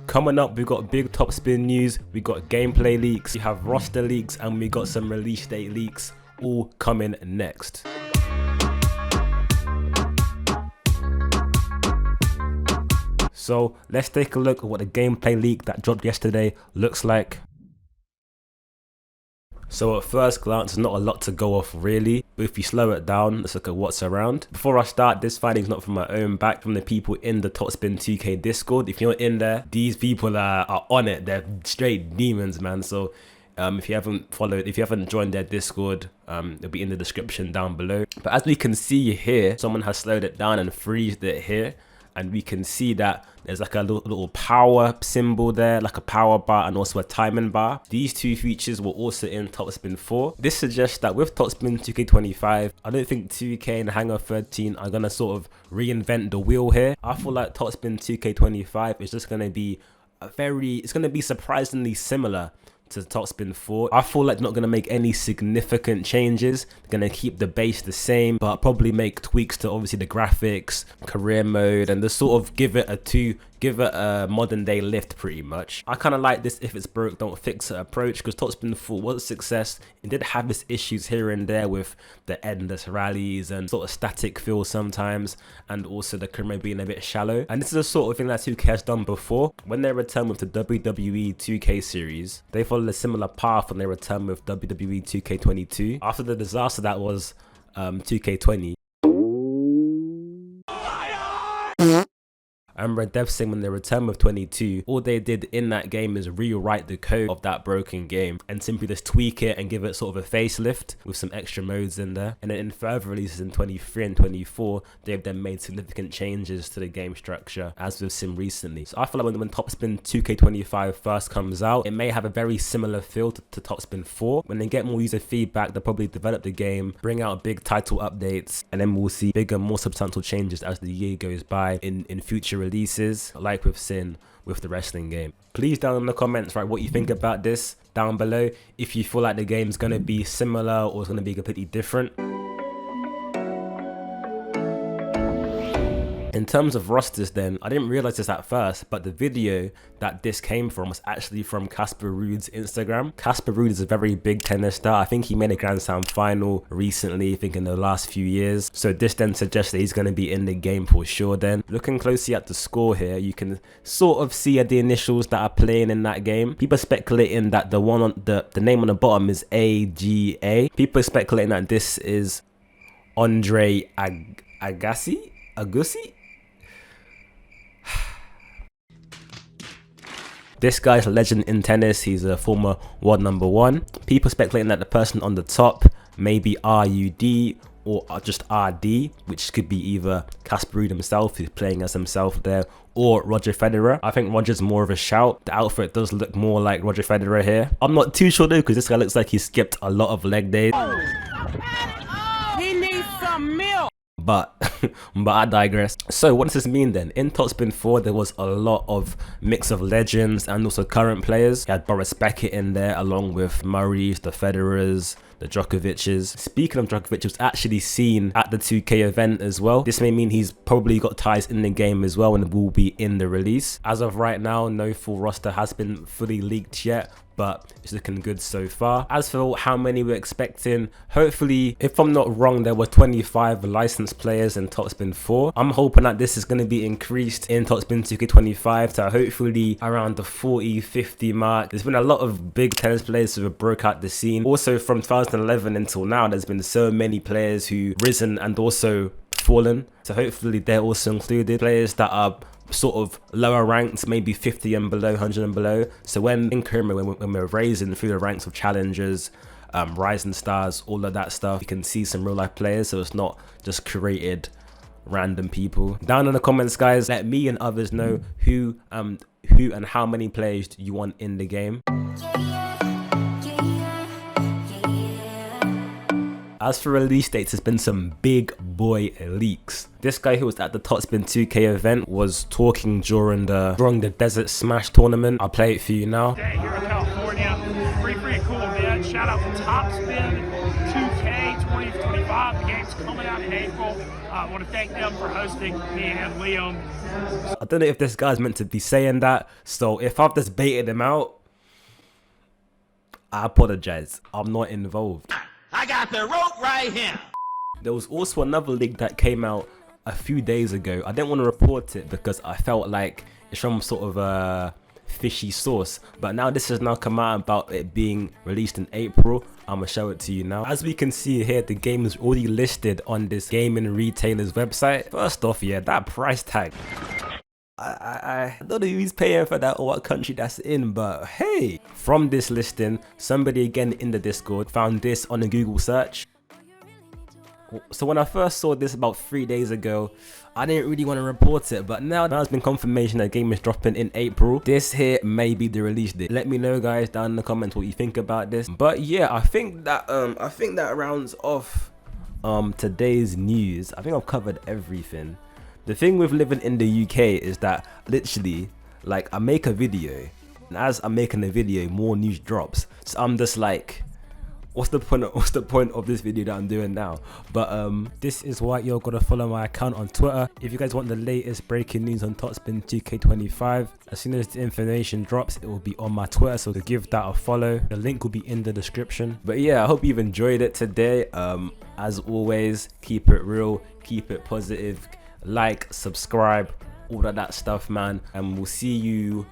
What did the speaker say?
Coming up, we got big top spin news, we got gameplay leaks, we have roster leaks, and we got some release date leaks all coming next. So let's take a look at what the gameplay leak that dropped yesterday looks like. So at first glance, there's not a lot to go off really, but if you slow it down, let's look at what's around. Before I start, this finding's not from my own back, from the people in the TOPSPIN 2K Discord. If you're in there, these people are on it. They're straight demons, man. So if you haven't joined their Discord, it'll be in the description down below. But as we can see here, someone has slowed it down and freezed it here. And we can see that there's like a little power symbol there, like a power bar and also a timing bar. These two features were also in TOPSPIN 4. This suggests that with TOPSPIN 2K25, I don't think 2K and Hangar 13 are going to sort of reinvent the wheel here. I feel like TOPSPIN 2K25 is just going to be it's going to be surprisingly similar to TOPSPIN 4. I feel like they're not going to make any significant changes. They're going to keep the base the same, but probably make tweaks to obviously the graphics, career mode, and just sort of give it a modern day lift pretty much. I kind of like this if it's broke don't fix it approach, because TOPSPIN 4 was a success. It did have its issues here and there with the endless rallies and sort of static feel sometimes, and also the career mode being a bit shallow. And this is the sort of thing that 2K has done before. When they returned with the WWE 2K series, they followed a similar path when they returned with WWE 2K22 after the disaster that was 2K20. I remember Dev saying when they returned with 22, all they did in that game is rewrite the code of that broken game and simply just tweak it and give it sort of a facelift with some extra modes in there. And then in further releases in 23 and 24, they've then made significant changes to the game structure, as we've seen recently. So I feel like when TOPSPIN 2K25 first comes out, it may have a very similar feel to TOPSPIN 4. When they get more user feedback, they'll probably develop the game, bring out big title updates, and then we'll see bigger, more substantial changes as the year goes by in future releases, like we've seen with the wrestling game. Please down in the comments write what you think about this down below, if you feel like the game's going to be similar or it's going to be completely different. In terms of rosters then, I didn't realize this at first, but the video that this came from was actually from Casper Ruud's Instagram. Casper Ruud is a very big tennis star. I think he made a Grand Slam final recently, I think in the last few years. So this then suggests that he's going to be in the game for sure then. Looking closely at the score here, you can sort of see the initials that are playing in that game. People are speculating that the one on the name on the bottom is AGA. People are speculating that this is Andre Agassi? This guy's a legend in tennis. He's a former world #1. People speculating that the person on the top may be RUD or just RD, which could be either Casper Ruud himself, who's playing as himself there, or Roger Federer. I think Roger's more of a shout. The outfit does look more like Roger Federer here. I'm not too sure though, because this guy looks like he skipped a lot of leg days. He needs some milk. But I digress. So what does this mean then? In TOPSPIN 4, there was a lot of mix of legends and also current players. You had Boris Beckett in there, along with Murray's, the Federers, the Djokovic's. Speaking of Djokovic, was actually seen at the 2K event as well. This may mean he's probably got ties in the game as well and will be in the release. As of right now, no full roster has been fully leaked yet, but it's looking good so far. As for how many we're expecting, hopefully, if I'm not wrong, there were 25 licensed players in TOPSPIN 4. I'm hoping that this is going to be increased in TOPSPIN 2K25 to hopefully around the 40-50 mark. There's been a lot of big tennis players who have broke out the scene. Also from 2011 until now, there's been so many players who risen and also fallen. So hopefully they're also included. Players that are sort of lower ranked, maybe 50 and below, 100 and below. So when we're raising through the ranks of challengers, rising stars, all of that stuff, you can see some real life players, so it's not just created random people. Down in the comments, guys, let me and others know who and how many players you want in the game. As for release dates, there's been some big boy leaks. This guy who was at the TOPSPIN 2K event was talking during the Desert Smash tournament. I'll play it for you now. Day here in California, pretty cool, man. Shout out to TOPSPIN 2K25. The game's coming out in April. I want to thank them for hosting me and Liam. I don't know if this guy's meant to be saying that, so if I've just baited him out, I apologize. I'm not involved. I got the rope right here. There was also another leak that came out a few days ago. I didn't want to report it because I felt like it's from sort of a fishy source, but now this has now come out about it being released in April. I'm gonna show it to you now. As we can see here, the game is already listed on this gaming retailer's website. First off, yeah, that price tag, I don't know who he's paying for that or what country that's in, but hey, from this listing, somebody again in the Discord found this on a Google search. So when I first saw this about 3 days ago, I didn't really want to report it, but now there's been confirmation that the game is dropping in April. This here may be the release date. Let me know, guys, down in the comments what you think about this. But yeah, I think that rounds off today's news. I think I've covered everything. The thing with living in the UK is that literally, like, I make a video, and as I'm making the video, more news drops. So I'm just like, what's the point of this video that I'm doing now? But this is why you're gonna follow my account on Twitter if you guys want the latest breaking news on TOPSPIN 2K25. As soon as the information drops, it will be on my Twitter, so give that a follow. The link will be in the description. But yeah, I hope you've enjoyed it today. As always, keep it real, keep it positive, like, subscribe, all of that stuff, man, and we'll see you